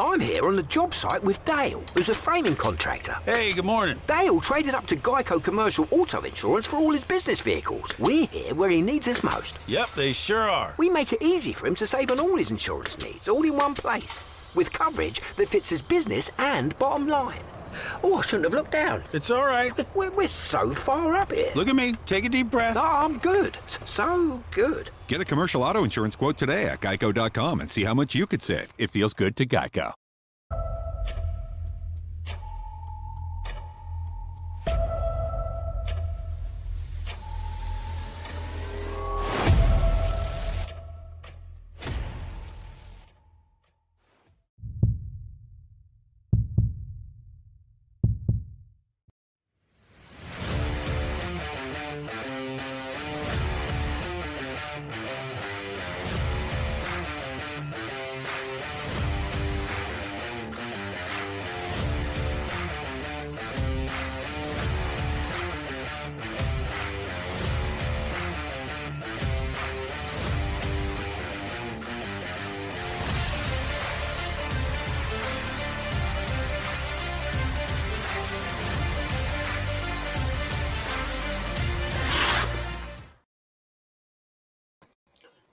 I'm here on the job site with Dale, who's a framing contractor. Hey, good morning. Dale traded up to Geico Commercial Auto Insurance for all his business vehicles. We're here where he needs us most. Yep, they sure are. We make it easy for him to save on all his insurance needs, all in one place, with coverage that fits his business and bottom line. Oh, I shouldn't have looked down. It's all right. We're so far up here. Look at me. Take a deep breath. No, I'm good. So good. Get a commercial auto insurance quote today at geico.com and see how much you could save. It feels good to Geico.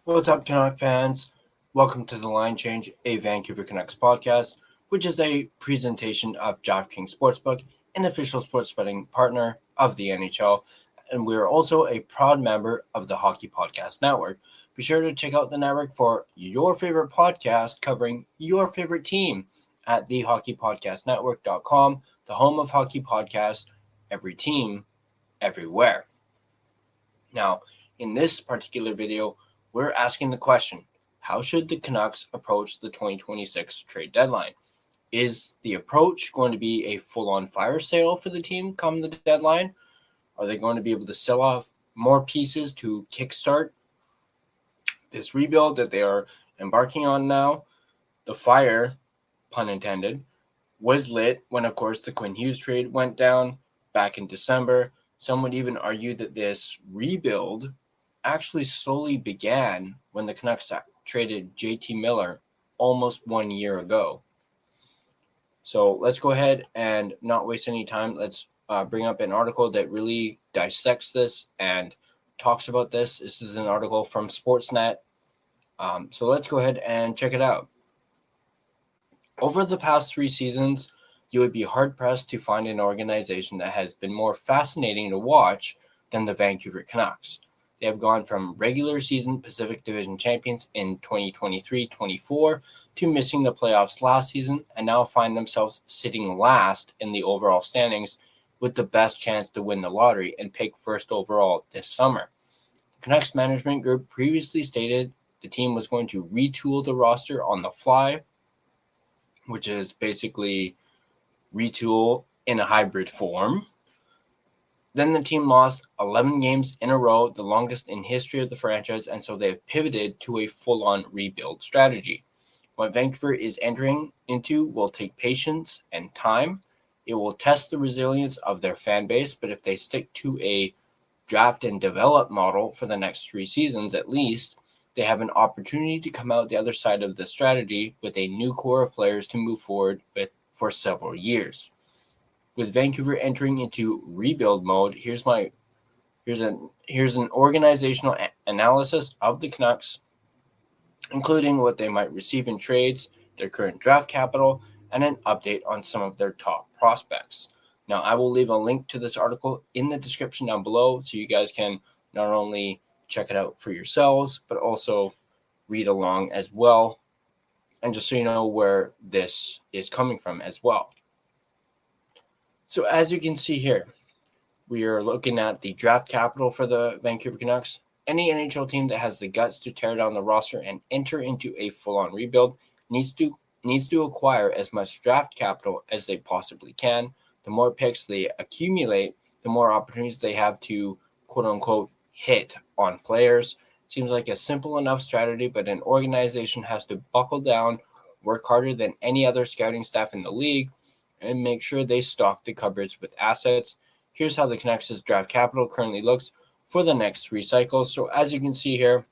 What's up, Canucks fans? Welcome to The Line Change, a Vancouver Canucks podcast, which is a presentation of DraftKings Sportsbook, an official sports betting partner of the NHL, and we are also a proud member of the Hockey Podcast Network. Be sure to check out the network for your favorite podcast covering your favorite team at thehockeypodcastnetwork.com, the home of hockey podcasts, every team, everywhere. Now, in this particular video, we're asking the question, how should the Canucks approach the 2026 trade deadline? Is the approach going to be a full-on fire sale for the team come the deadline? Are they going to be able to sell off more pieces to kickstart this rebuild that they are embarking on now? The fire, pun intended, was lit when, of course, the Quinn Hughes trade went down back in December. Some would even argue that this rebuild actually slowly began when the Canucks traded JT Miller almost 1 year ago. So let's go ahead and not waste any time. Let's bring up an article that really dissects this and talks about this. This is an article from Sportsnet. So let's go ahead and check it out. Over the past 3 seasons, you would be hard-pressed to find an organization that has been more fascinating to watch than the Vancouver Canucks. They have gone from regular season Pacific Division champions in 2023-24 to missing the playoffs last season and now find themselves sitting last in the overall standings with the best chance to win the lottery and pick first overall this summer. The Canucks management group previously stated the team was going to retool the roster on the fly, which is basically retool in a hybrid form. Then the team lost 11 games in a row, the longest in history of the franchise, and so they've pivoted to a full-on rebuild strategy. What Vancouver is entering into will take patience and time. It will test the resilience of their fan base, but if they stick to a draft and develop model for the next 3 seasons at least, they have an opportunity to come out the other side of the strategy with a new core of players to move forward with for several years. With Vancouver entering into rebuild mode, here's an organizational analysis of the Canucks, including what they might receive in trades, their current draft capital, and an update on some of their top prospects. Now, I will leave a link to this article in the description down below so you guys can not only check it out for yourselves, but also read along as well, and just so you know where this is coming from as well. So as you can see here, we are looking at the draft capital for the Vancouver Canucks. Any NHL team that has the guts to tear down the roster and enter into a full-on rebuild needs to acquire as much draft capital as they possibly can. The more picks they accumulate, the more opportunities they have to, quote-unquote, hit on players. Seems like a simple enough strategy, but an organization has to buckle down, work harder than any other scouting staff in the league, and make sure they stock the cupboards with assets. Here's how the Canucks' draft capital currently looks for the next 3 cycles. So as you can see here,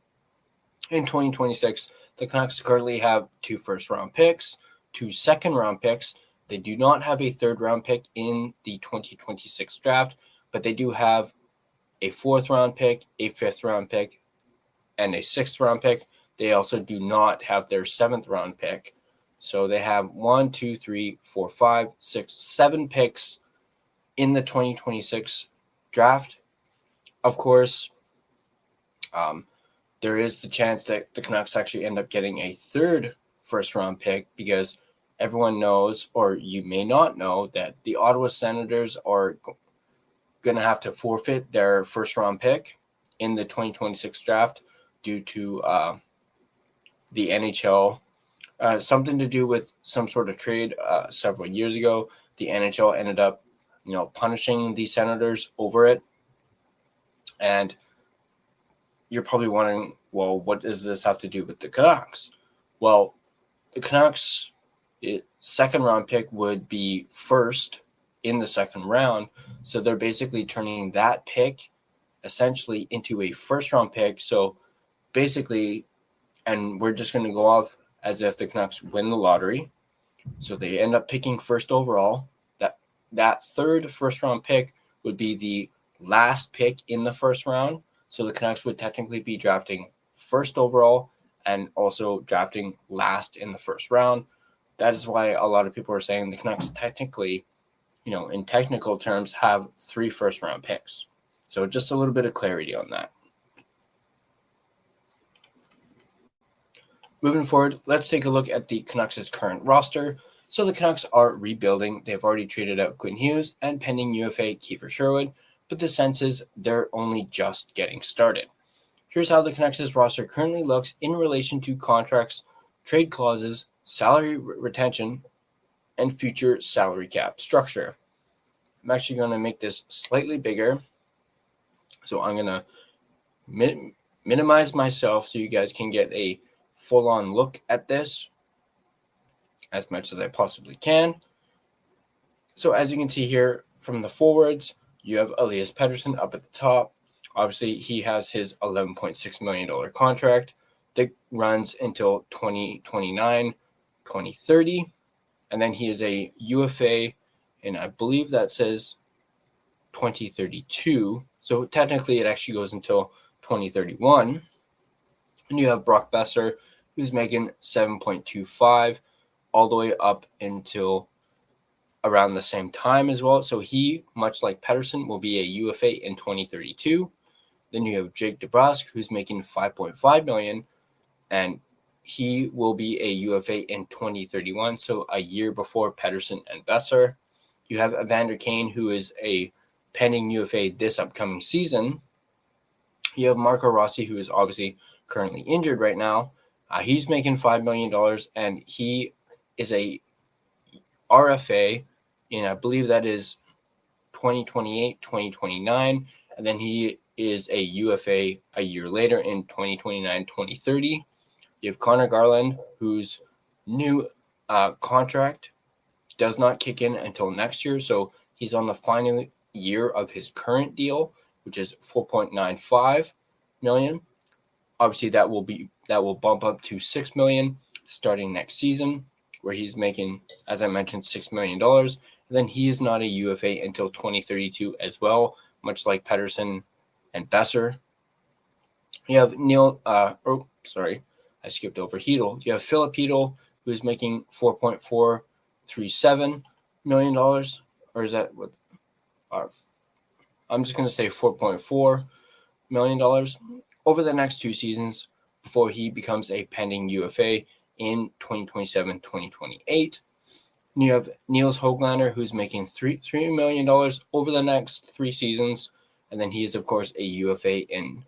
in 2026, the Canucks currently have 2 first-round picks, 2 second-round picks. They do not have a third-round pick in the 2026 draft, but they do have a 4th-round pick, a 5th-round pick, and a 6th-round pick. They also do not have their 7th-round pick. So they have 1, 2, 3, 4, 5, 6, 7 picks in the 2026 draft. Of course, there is the chance that the Canucks actually end up getting a 3rd first-round pick, because everyone knows, or you may not know, that the Ottawa Senators are going to have to forfeit their first-round pick in the 2026 draft due to the NHL. Something to do with some sort of trade several years ago. The NHL ended up, punishing the Senators over it. And you're probably wondering, well, what does this have to do with the Canucks? Well, the Canucks' 2nd-round pick would be first in the 2nd round. So they're basically turning that pick essentially into a 1st-round pick. So basically, and we're just going to go off as if the Canucks win the lottery. So they end up picking 1st overall. That 3rd 1st-round pick would be the last pick in the 1st round. So the Canucks would technically be drafting 1st overall and also drafting last in the 1st round. That is why a lot of people are saying the Canucks technically, in technical terms, have 3 1st-round picks. So just a little bit of clarity on that. Moving forward, let's take a look at the Canucks' current roster. So the Canucks are rebuilding. They've already traded out Quinn Hughes and pending UFA Kiefer Sherwood, but the sense is they're only just getting started. Here's how the Canucks' roster currently looks in relation to contracts, trade clauses, salary retention, and future salary cap structure. I'm actually going to make this slightly bigger. So I'm going to minimize myself so you guys can get a full-on look at this as much as I possibly can. So as you can see here from the forwards, you have Elias Pettersson up at the top. Obviously, he has his $11.6 million contract that runs until 2029, 2030. And then he is a UFA, and I believe that says 2032. So technically, it actually goes until 2031. And you have Brock Besser, who's making 7.25 all the way up until around the same time as well. So he, much like Pettersson, will be a UFA in 2032. Then you have Jake DeBrusk, who's making $5.5 million, and he will be a UFA in 2031, so a year before Pettersson and Besser. You have Evander Kane, who is a pending UFA this upcoming season. You have Marco Rossi, who is obviously currently injured right now. He's making $5 million, and he is a RFA, and I believe that is 2028, 2029, and then he is a UFA a year later in 2029, 2030. You have Connor Garland, whose new contract does not kick in until next year, so he's on the final year of his current deal, which is $4.95 million. Obviously, that will bump up to $6 million starting next season, where he's making, as I mentioned, $6 million. And then he is not a UFA until 2032 as well, much like Pettersson and Besser. You have I skipped over Hedl. You have Philip Hedl, who's making $4.437 million, or is that what? I'm just going to say $4.4 million over the next 2 seasons before he becomes a pending UFA in 2027, 2028. And you have Niels Höglander, who's making $3 million over the next 3 seasons, and then he is, of course, a UFA in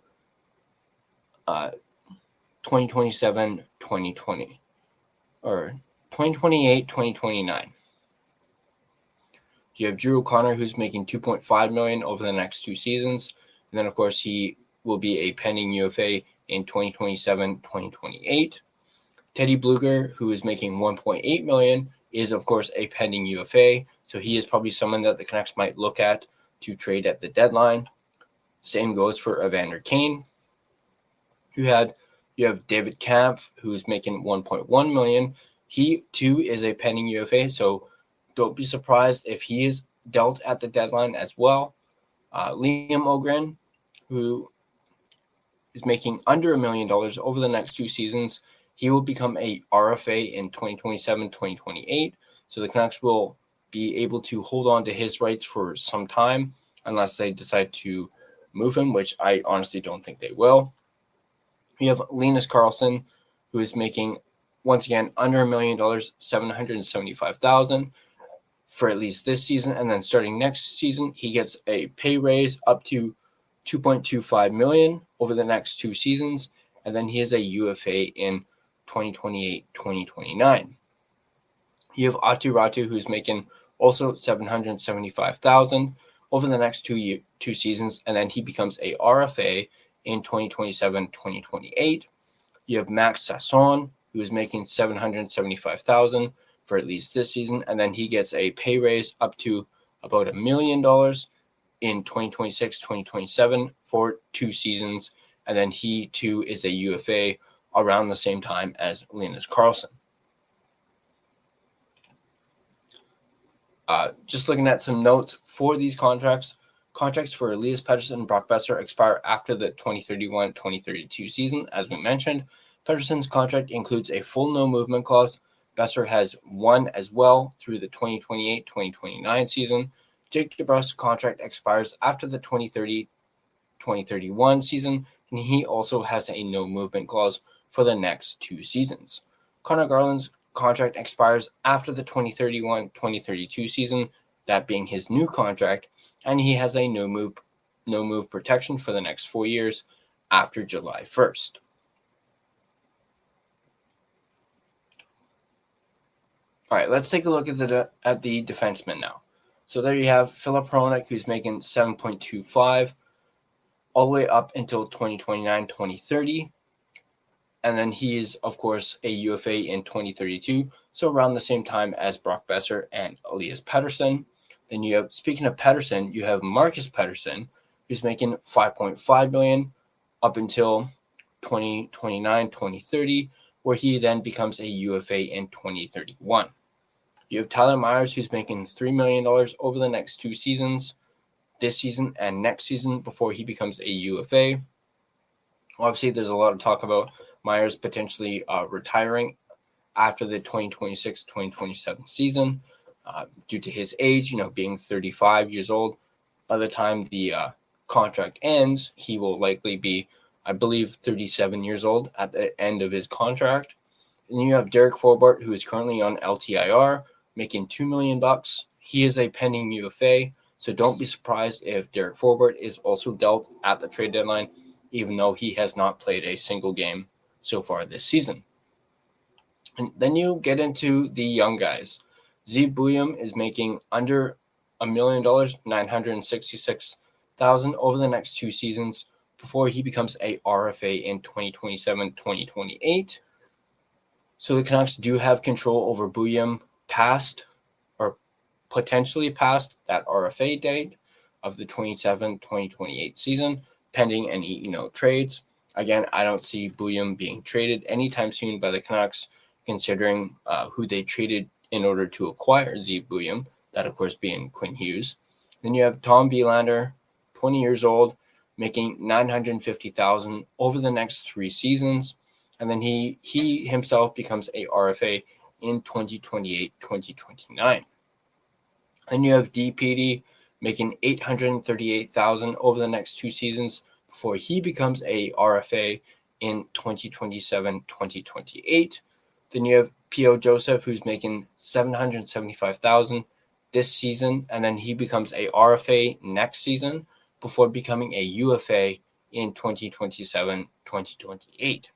2027, 2020, or 2028, 2029. You have Drew O'Connor, who's making $2.5 million over the next 2 seasons, and then, of course, he will be a pending UFA in 2027, 2028. Teddy Bluger, who is making $1.8 million, is, of course, a pending UFA, so he is probably someone that the Canucks might look at to trade at the deadline. Same goes for Evander Kane. You have David Kampf, who's making $1.1 million. He too is a pending UFA, so don't be surprised if he is dealt at the deadline as well. Liam Ogren, who is making under $1 million over the next 2 seasons, he will become a RFA in 2027-2028. So the Canucks will be able to hold on to his rights for some time unless they decide to move him, which I honestly don't think they will. You have Linus Karlsson, who is making, once again, under $1 million, $775,000 for at least this season. And then starting next season, he gets a pay raise up to $2.25 million over the next 2 seasons. And then he is a UFA in 2028-2029. You have Atu Ratu, who's making also $775,000 over the next 2 seasons, and then he becomes a RFA in 2027-2028. You have Max Sasson, who is making $775,000 for at least this season, and then he gets a pay raise up to about $1 million in 2026-2027 for 2 seasons, and then he too is a UFA around the same time as Linus Karlsson. Just looking at some notes for these contracts. Contracts for Elias Pettersson and Brock Boeser expire after the 2031-2032 season, as we mentioned. Pettersson's contract includes a full no movement clause. Boeser has one as well through the 2028-2029 season. Jake DeBrusk's contract expires after the 2030-2031 season, and he also has a no movement clause for the next 2 seasons. Connor Garland's contract expires after the 2031-2032 season, that being his new contract, and he has a no move protection for the next 4 years after July 1st. All right, let's take a look at the defensemen now. So there you have Filip Hronek, who's making $7.25 all the way up until 2029-2030. And then he is, of course, a UFA in 2032, so around the same time as Brock Boeser and Elias Pettersson. Then you have, speaking of Pettersson, you have Marcus Pettersson, who's making $5.5 million up until 2029-2030, where he then becomes a UFA in 2031. You have Tyler Myers, who's making $3 million over the next 2 seasons, this season and next season, before he becomes a UFA. Obviously, there's a lot of talk about Myers potentially retiring after the 2026-2027 season due to his age, being 35 years old. By the time the contract ends, he will likely be, I believe, 37 years old at the end of his contract. And you have Derek Forbort, who is currently on LTIR, making $2 million. He is a pending UFA, so don't be surprised if Derek Forbort is also dealt at the trade deadline, even though he has not played a single game so far this season. And then you get into the young guys. Zeev Buium is making under $1 million, $966,000 over the next 2 seasons before he becomes a RFA in 2027-2028. So the Canucks do have control over Buium past or potentially past that RFA date of the 2027-2028 season, pending any trades. Again, I don't see Buium being traded anytime soon by the Canucks, considering who they traded in order to acquire Zeev Buium, that of course being Quinn Hughes. Then you have Tom Wielander, 20 years old, making $950,000 over the next 3 seasons, and then he himself becomes a RFA in 2028-2029. Then you have DPD making $838,000 over the next 2 seasons before he becomes a RFA in 2027-2028. Then you have P.O. Joseph, who's making $775,000 this season, and then he becomes a RFA next season before becoming a UFA in 2027-2028.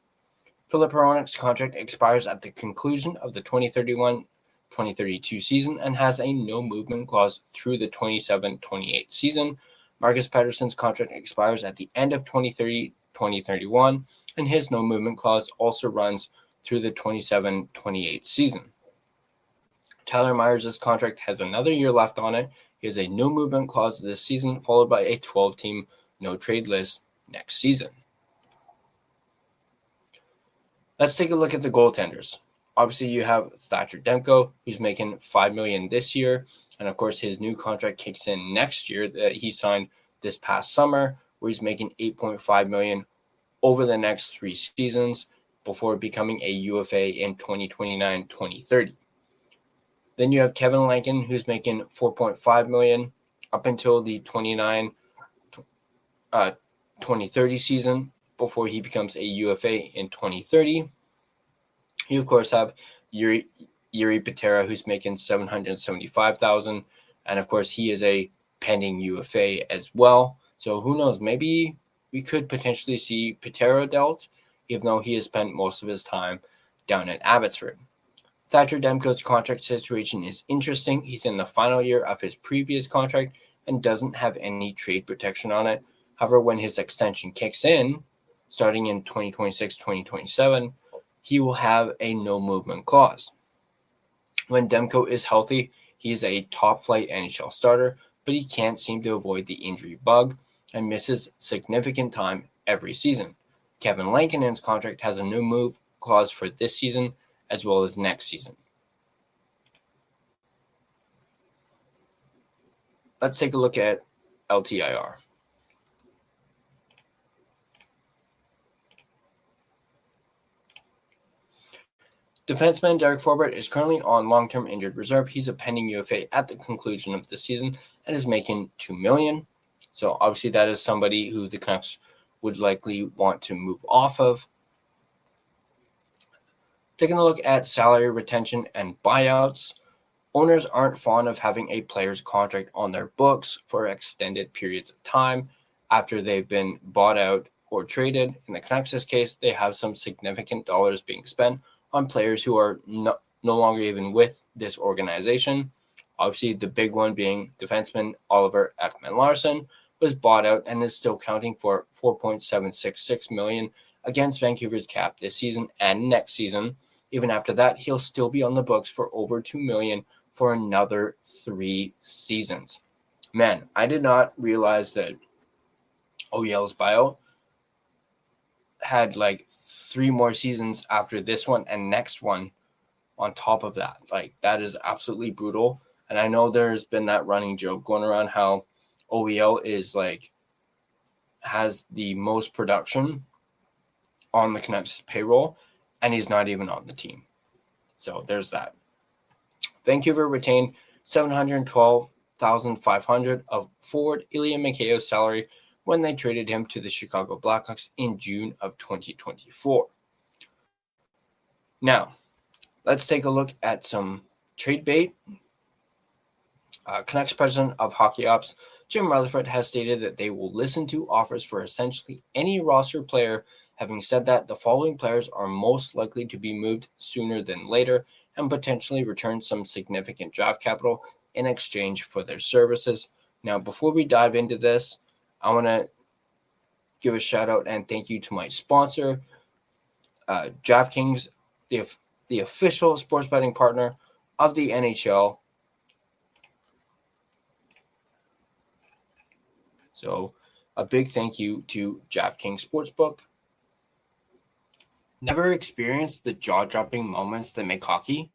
Filip Hronek's contract expires at the conclusion of the 2031-2032 season and has a no movement clause through the 27-28 season. Marcus Pettersson's contract expires at the end of 2030-2031, and his no movement clause also runs through the 27-28 season. Tyler Myers' contract has another year left on it. He has a no movement clause this season, followed by a 12-team no trade list next season. Let's take a look at the goaltenders. Obviously, you have Thatcher Demko, who's making $5 million this year. And of course, his new contract kicks in next year that he signed this past summer, where he's making $8.5 million over the next 3 seasons before becoming a UFA in 2029-2030. Then you have Kevin Lankin, who's making $4.5 million up until the 2030 season before he becomes a UFA in 2030. You, of course, have Yuri Patera, who's making $775,000, and of course, he is a pending UFA as well. So who knows? Maybe we could potentially see Patera dealt, even though he has spent most of his time down at Abbotsford. Thatcher Demko's contract situation is interesting. He's in the final year of his previous contract and doesn't have any trade protection on it. However, when his extension kicks in, starting in 2026-2027, he will have a no-movement clause. When Demko is healthy, he is a top-flight NHL starter, but he can't seem to avoid the injury bug and misses significant time every season. Kevin Lankinen's contract has a no-move clause for this season as well as next season. Let's take a look at LTIR. Defenseman Derek Forbort is currently on long-term injured reserve. He's a pending UFA at the conclusion of the season and is making $2 million. So obviously that is somebody who the Canucks would likely want to move off of. Taking a look at salary retention and buyouts, owners aren't fond of having a player's contract on their books for extended periods of time after they've been bought out or traded. In the Canucks' case, they have some significant dollars being spent on players who are no longer even with this organization. Obviously, the big one being defenseman Oliver Ekman-Larsson was bought out and is still counting for $4.766 million against Vancouver's cap this season and next season. Even after that, he'll still be on the books for over $2 million for another 3 seasons. Man, I did not realize that OEL's buyout had like 3 more seasons after this one and next one on top of that. Like, that is absolutely brutal. And I know there's been that running joke going around how OEL is like has the most production on the Canucks payroll, and he's not even on the team. So there's that. Vancouver retained $712,500 of forward Ilya Mikheiv's salary when they traded him to the Chicago Blackhawks in June of 2024. Now, let's take a look at some trade bait. Canucks president of Hockey Ops, Jim Rutherford, has stated that they will listen to offers for essentially any roster player. Having said that, the following players are most likely to be moved sooner than later and potentially return some significant draft capital in exchange for their services. Now, before we dive into this, I want to give a shout out and thank you to my sponsor, DraftKings, the official sports betting partner of the NHL. So a big thank you to DraftKings Sportsbook. Never experienced the jaw-dropping moments that make hockey?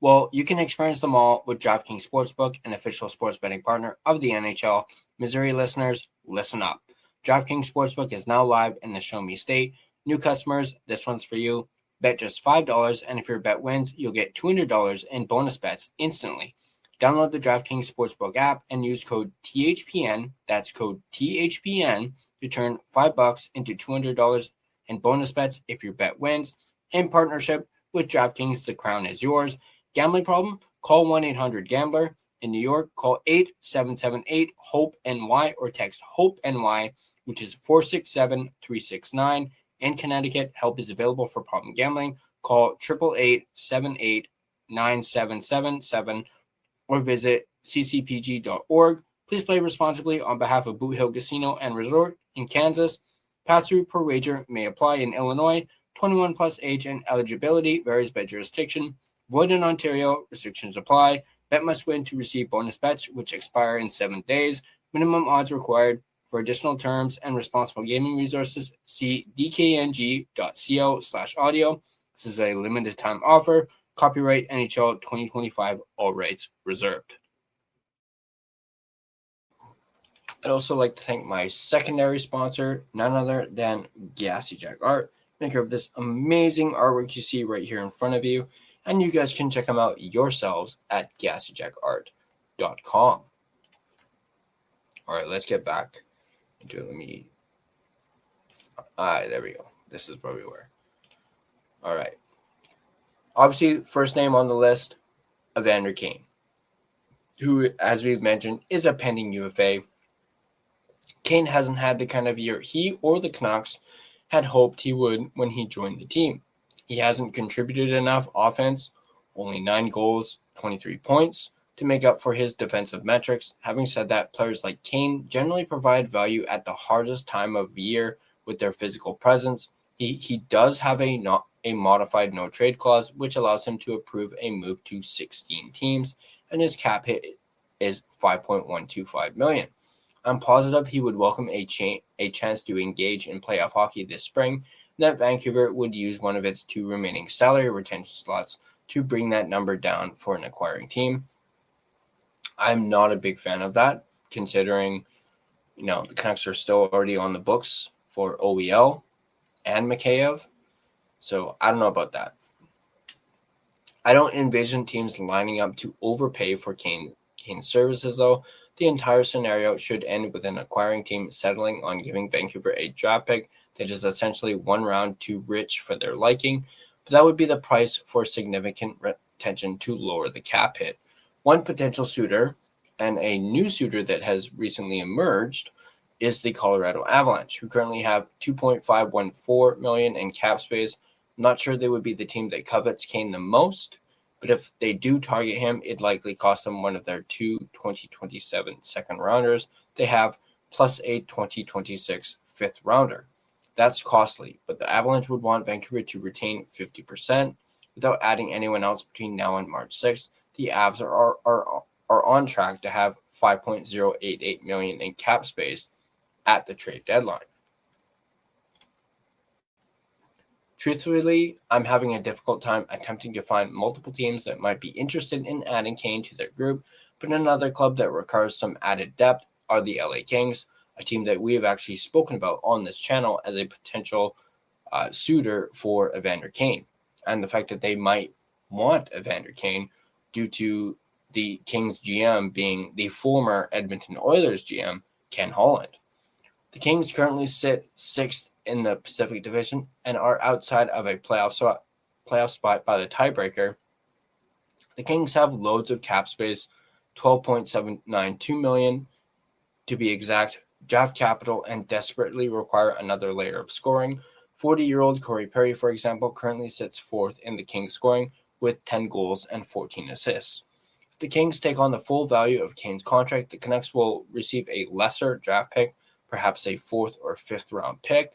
Well, you can experience them all with DraftKings Sportsbook, an official sports betting partner of the NHL. Missouri listeners, listen up. DraftKings Sportsbook is now live in the Show Me State. New customers, this one's for you. Bet just $5, and if your bet wins, you'll get $200 in bonus bets instantly. Download the DraftKings Sportsbook app and use code THPN, that's code THPN, to turn $5 into $200 in bonus bets if your bet wins. In partnership with DraftKings, the crown is yours. Gambling problem? Call 1-800-GAMBLER. In New York, call 877-8-HOPE-NY or text HOPE-NY, which is 467-369. In Connecticut, help is available for problem gambling. Call 888-78-9777 or visit ccpg.org. Please play responsibly on behalf of Boot Hill Casino and Resort in Kansas. Pass-through per wager may apply in Illinois. 21 plus age and eligibility varies by jurisdiction. Void in Ontario. Restrictions apply. Bet must win to receive bonus bets, which expire in 7 days. Minimum odds required. For additional terms and responsible gaming resources, see dkng.co/audio. This is a limited time offer. Copyright NHL 2025, all rights reserved. I'd also like to thank my secondary sponsor, none other than Gassy Jack Art, maker of this amazing artwork you see right here in front of you. And you guys can check them out yourselves at GassyJackArt.com. All right, let's get back into it. There we go. This is where we were. All right. Obviously, first name on the list, Evander Kane, who, as we've mentioned, is a pending UFA. Kane hasn't had the kind of year he or the Canucks had hoped he would when he joined the team. He hasn't contributed enough offense, only 9 goals, 23 points, to make up for his defensive metrics. Having said that, players like Kane generally provide value at the hardest time of year with their physical presence. He does have a modified no-trade clause, which allows him to approve a move to 16 teams, and his cap hit is $5.125 million. I'm positive he would welcome a chance to engage in playoff hockey this spring, and that Vancouver would use one of its 2 remaining salary retention slots to bring that number down for an acquiring team. I'm not a big fan of that, considering the Canucks are still already on the books for OEL and Mikheyev. So I don't know about that. I don't envision teams lining up to overpay for Kane's services, though. The entire scenario should end with an acquiring team settling on giving Vancouver a draft pick that is essentially 1 round too rich for their liking, but that would be the price for significant retention to lower the cap hit. One potential suitor, and a new suitor that has recently emerged, is the Colorado Avalanche, who currently have $2.514 million in cap space. I'm not sure they would be the team that covets Kane the most, but if they do target him, it'd likely cost them one of their 2 2027 second rounders they have, plus a 2026 fifth rounder. That's costly, but the Avalanche would want Vancouver to retain 50% without adding anyone else between now and March 6th. The Avs are on track to have $5.088 million in cap space at the trade deadline. Truthfully, I'm having a difficult time attempting to find multiple teams that might be interested in adding Kane to their group, but another club that requires some added depth are the LA Kings, a team that we have actually spoken about on this channel as a potential suitor for Evander Kane, and the fact that they might want Evander Kane due to the Kings GM being the former Edmonton Oilers GM, Ken Holland. The Kings currently sit 6th in the Pacific Division and are outside of a playoff spot by the tiebreaker. The Kings have loads of cap space, $12.792 million to be exact, draft capital, and desperately require another layer of scoring. 40-year-old Corey Perry, for example, currently sits 4th in the Kings scoring with 10 goals and 14 assists. If the Kings take on the full value of Kane's contract, the Canucks will receive a lesser draft pick, perhaps a 4th or 5th round pick.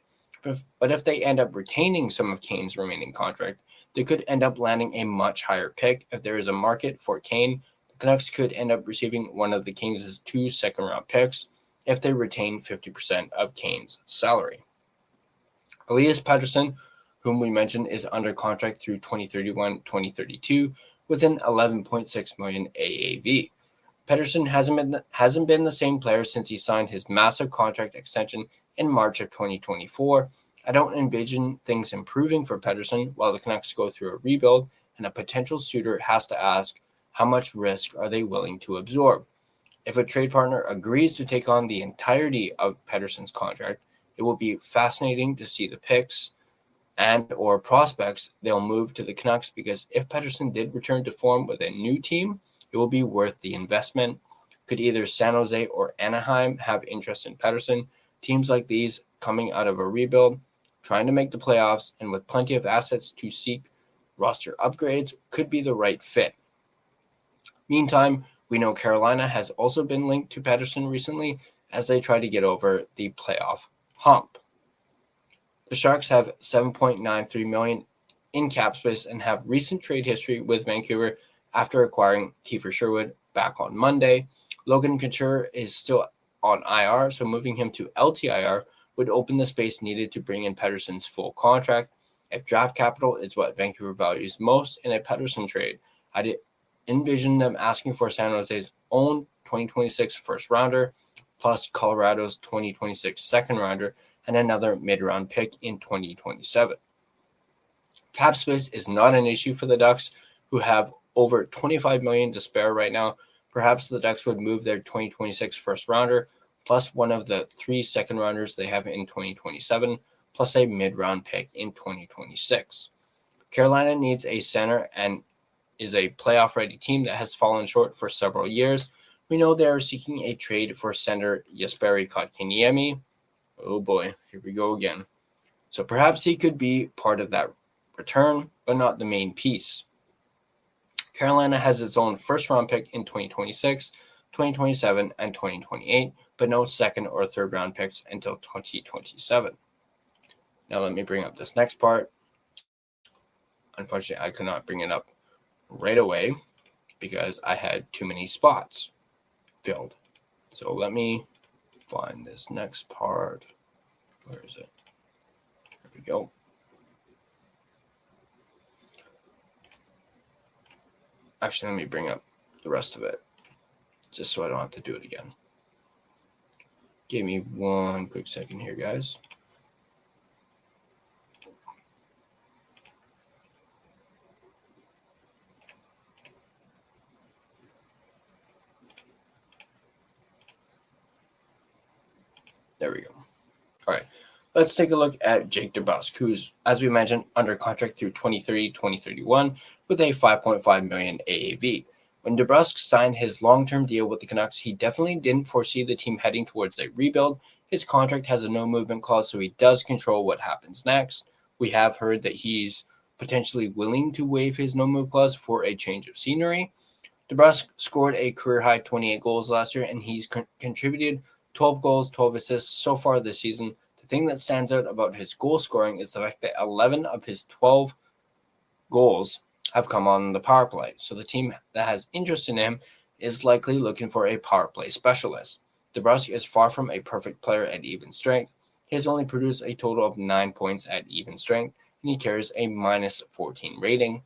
But if they end up retaining some of Kane's remaining contract, they could end up landing a much higher pick. If there is a market for Kane, the Canucks could end up receiving one of the Kings' 2 second-round picks if they retain 50% of Kane's salary. Elias Pettersson, whom we mentioned, is under contract through 2031-2032 with an $11.6 million AAV. Pettersson hasn't been the same player since he signed his massive contract extension in March of 2024. I don't envision things improving for Pettersson while the Canucks go through a rebuild, and a potential suitor has to ask how much risk are they willing to absorb. If a trade partner agrees to take on the entirety of Pettersson's contract, it will be fascinating to see the picks and or prospects they'll move to the Canucks, because if Pettersson did return to form with a new team, it will be worth the investment. Could either San Jose or Anaheim have interest in Pettersson? Teams like these, coming out of a rebuild, trying to make the playoffs, and with plenty of assets to seek roster upgrades, could be the right fit. Meantime, we know Carolina has also been linked to Pettersson recently as they try to get over the playoff hump. The Sharks have $7.93 million in cap space and have recent trade history with Vancouver after acquiring Kiefer Sherwood back on Monday. Logan Couture is still on IR, so moving him to LTIR would open the space needed to bring in Pettersson's full contract. If draft capital is what Vancouver values most in a Pettersson trade, I'd envision them asking for San Jose's own 2026 first rounder, plus Colorado's 2026 second rounder, and another mid-round pick in 2027. Cap space is not an issue for the Ducks, who have over $25 million to spare right now. Perhaps the Ducks would move their 2026 first rounder, plus one of the 3 second rounders they have in 2027, plus a mid-round pick in 2026. Carolina needs a center and is a playoff-ready team that has fallen short for several years. We know they are seeking a trade for center Jesperi Kotkaniemi. Oh boy, here we go again. So perhaps he could be part of that return, but not the main piece. Carolina has its own first-round pick in 2026, 2027, and 2028, but no second or third-round picks until 2027. Now let me bring up this next part. Unfortunately, I could not bring it up right away because I had too many spots filled. So let me find this next part. Where is it? There we go. Actually, let me bring up the rest of it just so I don't have to do it again. Give me one quick second here, guys. There we go. All right, let's take a look at Jake DeBrusk, who's, as we mentioned, under contract through 2030-2031 with a $5.5 million AAV. When DeBrusk signed his long-term deal with the Canucks, he definitely didn't foresee the team heading towards a rebuild. His contract has a no-movement clause, so he does control what happens next. We have heard that he's potentially willing to waive his no-move clause for a change of scenery. DeBrusk scored a career-high 28 goals last year, and he's contributed 12 goals, 12 assists so far this season. The thing that stands out about his goal scoring is the fact that 11 of his 12 goals have come on the power play. So the team that has interest in him is likely looking for a power play specialist. DeBrusk is far from a perfect player at even strength. He has only produced a total of 9 points at even strength, and he carries a -14 rating.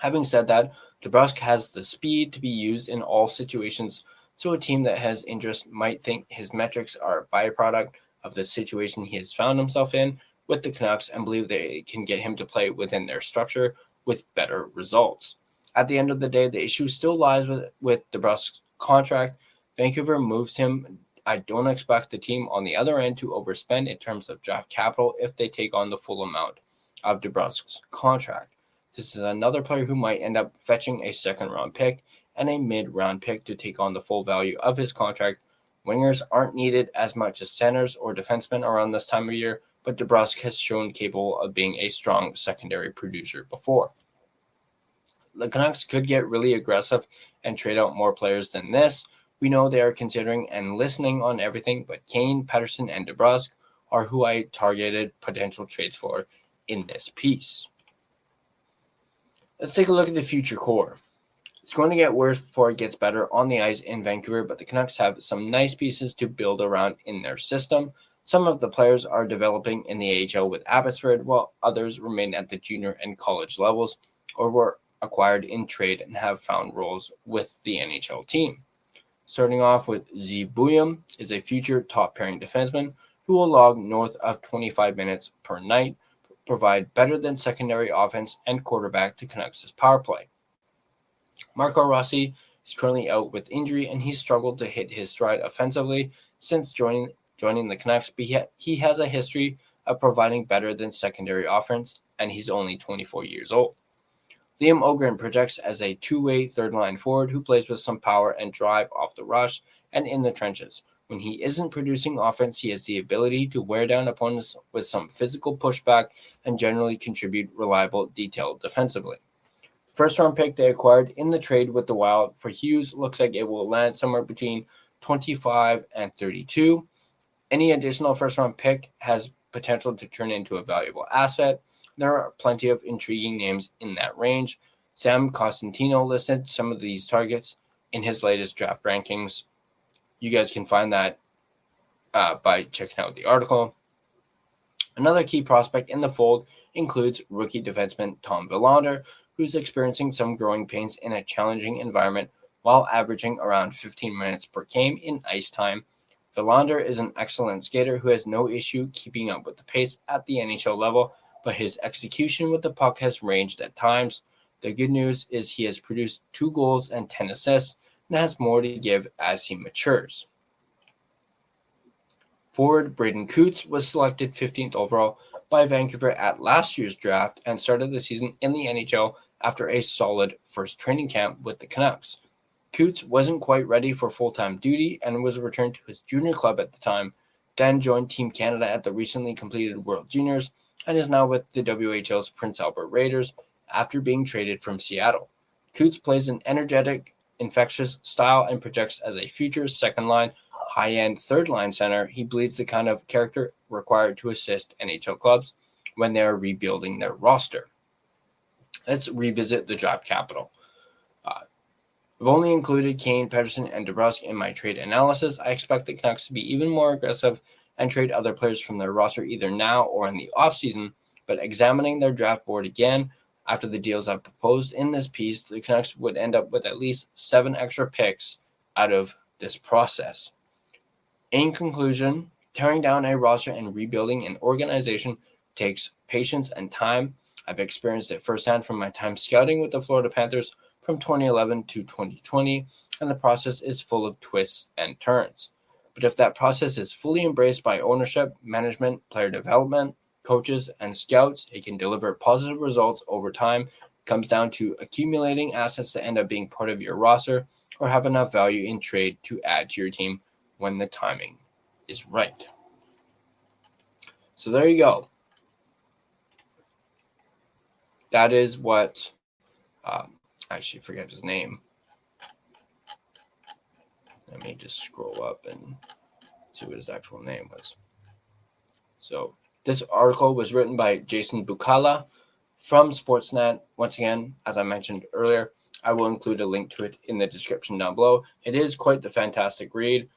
Having said that, DeBrusk has the speed to be used in all situations, so a team that has interest might think his metrics are a byproduct of the situation he has found himself in with the Canucks and believe they can get him to play within their structure with better results. At the end of the day, the issue still lies with DeBrusk's contract. Vancouver moves him. I don't expect the team on the other end to overspend in terms of draft capital if they take on the full amount of DeBrusk's contract. This is another player who might end up fetching a second-round pick and a mid-round pick to take on the full value of his contract. Wingers aren't needed as much as centers or defensemen around this time of year, but DeBrusk has shown capable of being a strong secondary producer before. The Canucks could get really aggressive and trade out more players than this. We know they are considering and listening on everything, but Kane, Pettersson, and DeBrusk are who I targeted potential trades for in this piece. Let's take a look at the future core. It's going to get worse before it gets better on the ice in Vancouver, but the Canucks have some nice pieces to build around in their system. Some of the players are developing in the AHL with Abbotsford, while others remain at the junior and college levels or were acquired in trade and have found roles with the NHL team. Starting off with Z Buyum is a future top pairing defenseman who will log north of 25 minutes per night, provide better than secondary offense, and quarterback to Canucks' power play. Marco Rossi is currently out with injury, and he's struggled to hit his stride offensively since joining the Canucks, but he has a history of providing better than secondary offense, and he's only 24 years old. Liam Ogren projects as a two-way third-line forward who plays with some power and drive off the rush and in the trenches. When he isn't producing offense, he has the ability to wear down opponents with some physical pushback and generally contribute reliable detail defensively. First-round pick they acquired in the trade with the Wild for Hughes looks like it will land somewhere between 25 and 32. Any additional first-round pick has potential to turn into a valuable asset. There are plenty of intriguing names in that range. Sam Costantino listed some of these targets in his latest draft rankings. You guys can find that by checking out the article. Another key prospect in the fold includes rookie defenseman Tom Willander, who's experiencing some growing pains in a challenging environment while averaging around 15 minutes per game in ice time. Willander is an excellent skater who has no issue keeping up with the pace at the NHL level, but his execution with the puck has ranged at times. The good news is he has produced 2 goals and 10 assists and has more to give as he matures. Forward Braden Coots was selected 15th overall by Vancouver at last year's draft and started the season in the NHL after a solid first training camp with the Canucks. Coots wasn't quite ready for full-time duty and was returned to his junior club at the time, then joined Team Canada at the recently completed World Juniors and is now with the WHL's Prince Albert Raiders after being traded from Seattle. Coots plays an energetic, infectious style and projects as a future second-line, high-end third-line center. He bleeds the kind of character required to assist NHL clubs when they are rebuilding their roster. Let's revisit the draft capital. I've only included Kane, Pedersen, and DeBrusk in my trade analysis. I expect the Canucks to be even more aggressive and trade other players from their roster either now or in the offseason, but examining their draft board again after the deals I've proposed in this piece, the Canucks would end up with at least 7 extra picks out of this process. In conclusion, tearing down a roster and rebuilding an organization takes patience and time. I've experienced it firsthand from my time scouting with the Florida Panthers from 2011 to 2020, and the process is full of twists and turns. But if that process is fully embraced by ownership, management, player development, coaches, and scouts, it can deliver positive results over time. It comes down to accumulating assets that end up being part of your roster or have enough value in trade to add to your team when the timing is right. So there you go. That is what I actually forget his name. Let me just scroll up and see what his actual name was. So this article was written by Jason Bukala from Sportsnet. Once again, as I mentioned earlier, I will include a link to it in the description down below. It is quite the fantastic read.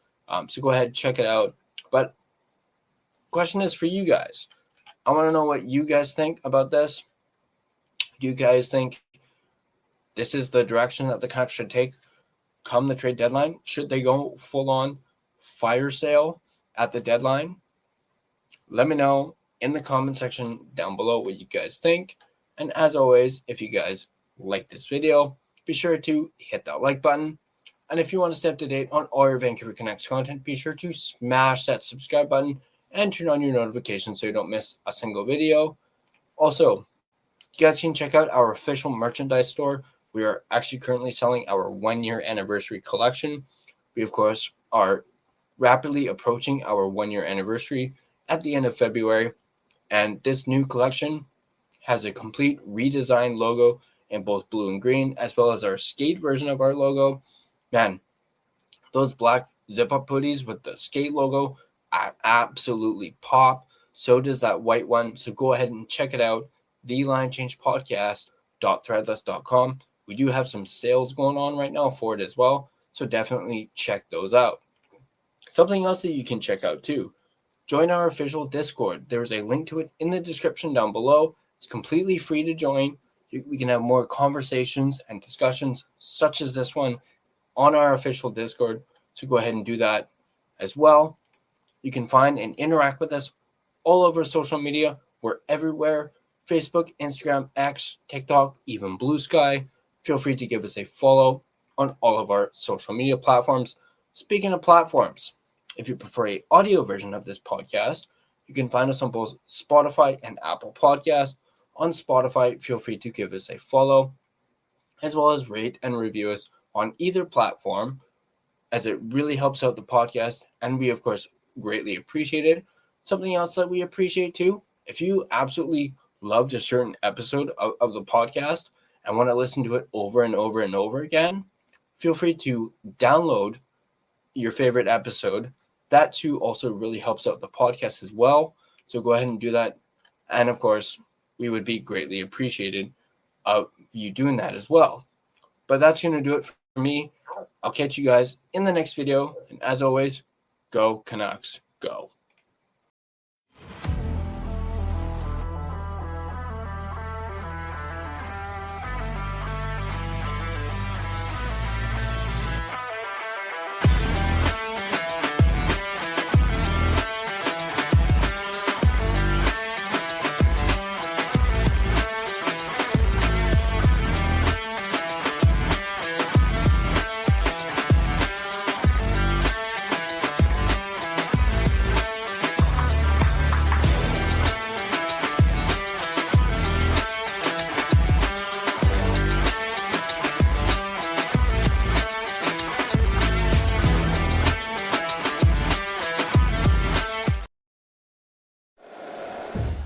So go ahead, check it out. But question is for you guys. I want to know what you guys think about this. Do you guys think this is the direction that the Canucks should take come the trade deadline? Should they go full-on fire sale at the deadline? Let me know in the comment section down below what you guys think. And as always, if you guys like this video, be sure to hit that like button. And if you want to stay up to date on all your Vancouver Canucks content, be sure to smash that subscribe button and turn on your notifications so you don't miss a single video. Also, you guys can check out our official merchandise store. We are actually currently selling our 1-year anniversary collection. We, of course, are rapidly approaching our 1-year anniversary at the end of February. And this new collection has a complete redesigned logo in both blue and green, as well as our skate version of our logo. Man, those black zip-up hoodies with the skate logo absolutely pop. So does that white one. So go ahead and check it out. TheLineChangePodcast.threadless.com. We do have some sales going on right now for it as well. So definitely check those out. Something else that you can check out too. Join our official Discord. There's a link to it in the description down below. It's completely free to join. We can have more conversations and discussions such as this one on our official Discord. So go ahead and do that as well. You can find and interact with us all over social media. We're everywhere. Facebook, Instagram, X, TikTok, even Blue Sky. Feel free to give us a follow on all of our social media platforms. Speaking of platforms, if you prefer an audio version of this podcast, you can find us on both Spotify and Apple Podcasts. On Spotify, feel free to give us a follow, as well as rate and review us on either platform, as it really helps out the podcast, and we, of course, greatly appreciate it. Something else that we appreciate too, if you absolutely loved a certain episode of the podcast and want to listen to it over and over and over again, feel free to download your favorite episode. That too also really helps out the podcast as well. So go ahead and do that. And of course, we would be greatly appreciated of you doing that as well. But that's going to do it for me. I'll catch you guys in the next video. And as always, go Canucks, go.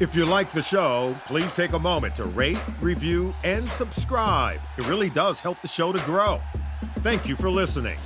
If you like the show, please take a moment to rate, review, and subscribe. It really does help the show to grow. Thank you for listening.